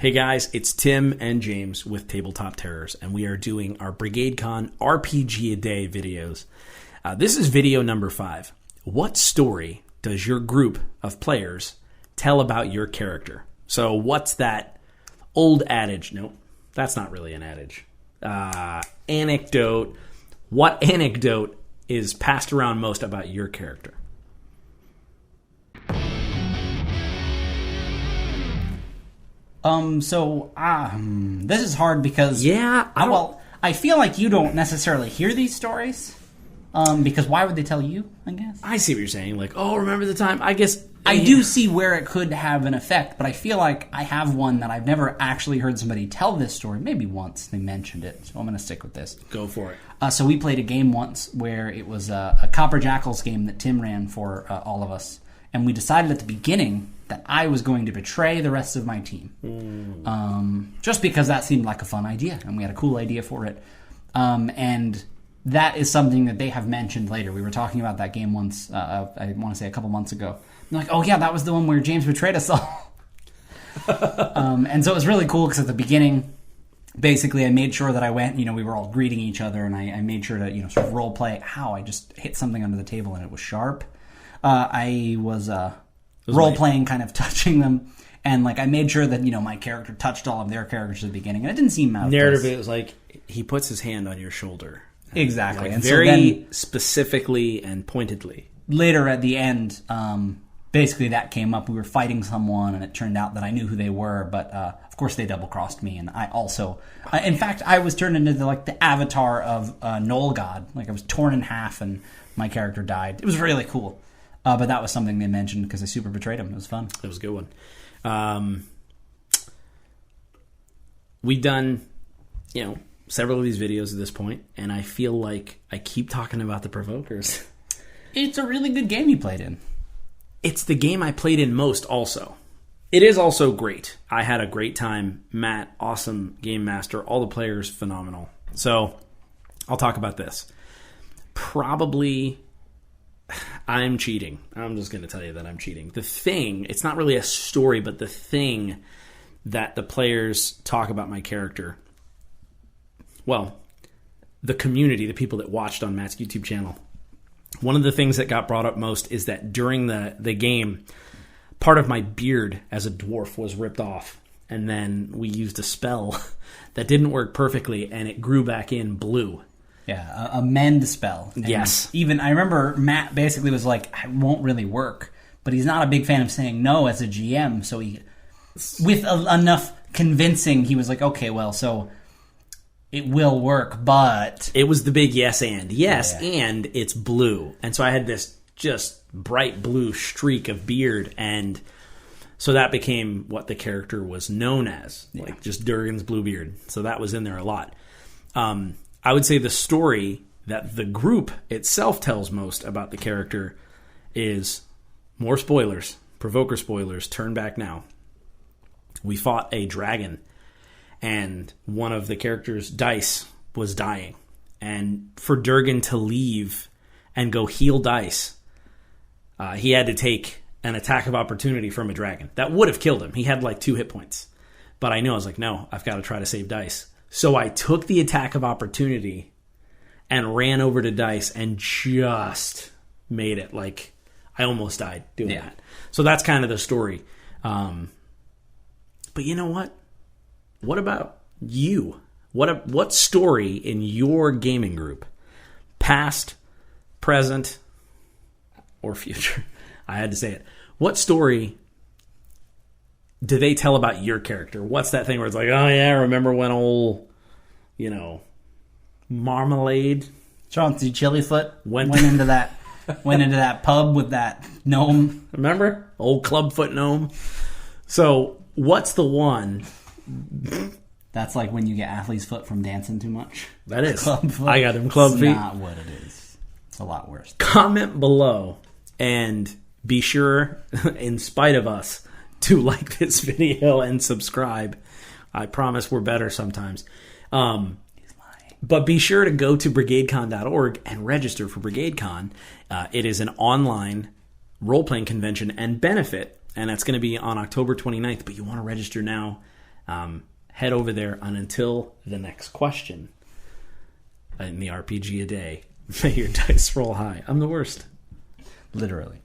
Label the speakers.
Speaker 1: Hey guys, it's Tim and James with Tabletop Terrors, and we are doing our BrigadeCon RPG a Day videos. This is video number 5. What story does your group of players tell about your character? So what's that old adage? Nope, that's not really an adage. Anecdote. What anecdote is passed around most about your character?
Speaker 2: This is hard because I feel like you don't necessarily hear these stories. Because why would they tell you, I guess?
Speaker 1: I see what you're saying. Like, oh, remember the time? I guess
Speaker 2: I do see where it could have an effect, but I feel like I have one that I've never actually heard somebody tell this story. Maybe once they mentioned it, so I'm going to stick with this.
Speaker 1: Go for it.
Speaker 2: So we played a game once where it was a Copper Jackals game that Tim ran for all of us, and we decided at the beginning that I was going to betray the rest of my team. Just because that seemed like a fun idea, and we had a cool idea for it. And that is something that they have mentioned later. We were talking about that game once, I want to say a couple months ago. They're like, oh yeah, that was the one where James betrayed us all. And so it was really cool because at the beginning, basically I made sure that I went, we were all greeting each other, and I made sure to, sort of role play how I just hit something under the table and it was sharp. I was role-playing, kind of touching them, and I made sure that my character touched all of their characters at the beginning, and it didn't seem out of place.
Speaker 1: Narrative, it was like he puts his hand on your shoulder,
Speaker 2: exactly, and
Speaker 1: very so then, specifically and pointedly. Later
Speaker 2: at the end, basically that came up. We were fighting someone, and it turned out that I knew who they were, but of course they double-crossed me, and I also, in fact, I was turned into the avatar of Knoll God. I was torn in half, and my character died. It was really cool. But that was something they mentioned because I super betrayed him. It was fun.
Speaker 1: It was a good one. We've done, several of these videos at this point, and I feel like I keep talking about the Provokers.
Speaker 2: It's a really good game you played in.
Speaker 1: It's the game I played in most also. It is also great. I had a great time. Matt, awesome game master. All the players, phenomenal. So, I'll talk about this. Probably I'm cheating. I'm just going to tell you that I'm cheating. The thing, it's not really a story, but the thing that the players talk about my character, well, the community, the people that watched on Matt's YouTube channel, one of the things that got brought up most is that during the game, part of my beard as a dwarf was ripped off, and then we used a spell that didn't work perfectly, and it grew back in blue.
Speaker 2: Yeah, a mend spell. And
Speaker 1: yes.
Speaker 2: Even, I remember Matt basically was like, it won't really work. But he's not a big fan of saying no as a GM. So he, with enough convincing, he was like, okay, well, so it will work, but...
Speaker 1: It was the big yes and. Yes, yeah. And it's blue. And so I had this just bright blue streak of beard. And so that became what the character was known as. Yeah. Just Durgan's blue beard. So that was in there a lot. I would say the story that the group itself tells most about the character is more spoilers, Provoker spoilers, turn back now. We fought a dragon, and one of the character's dice was dying. And for Durgan to leave and go heal dice, he had to take an attack of opportunity from a dragon. That would have killed him. He had 2 hit points. But I knew, I was like, no, I've got to try to save dice. So I took the attack of opportunity and ran over to dice and just made it. I almost died doing that. So that's kind of the story. But you know what? What about you? What story in your gaming group, past, present, or future? I had to say it. What story do they tell about your character? What's that thing where it's like, oh yeah, remember when old, Marmalade,
Speaker 2: Chauncey Chilifoot went into that pub with that gnome.
Speaker 1: Remember? Old Clubfoot gnome. So what's the one?
Speaker 2: That's like when you get athlete's foot from dancing too much.
Speaker 1: That is. Clubfoot. I got them club feet.
Speaker 2: It's not what it is. It's a lot worse.
Speaker 1: Comment below and be sure, in spite of us, to like this video and subscribe. I promise we're better sometimes. But be sure to go to brigadecon.org and register for BrigadeCon. It is an online role-playing convention and benefit, and that's going to be on October 29th, but you want to register now Head over there, and until the next question in the RPG a day, may your dice roll high. I'm the worst.
Speaker 2: Literally.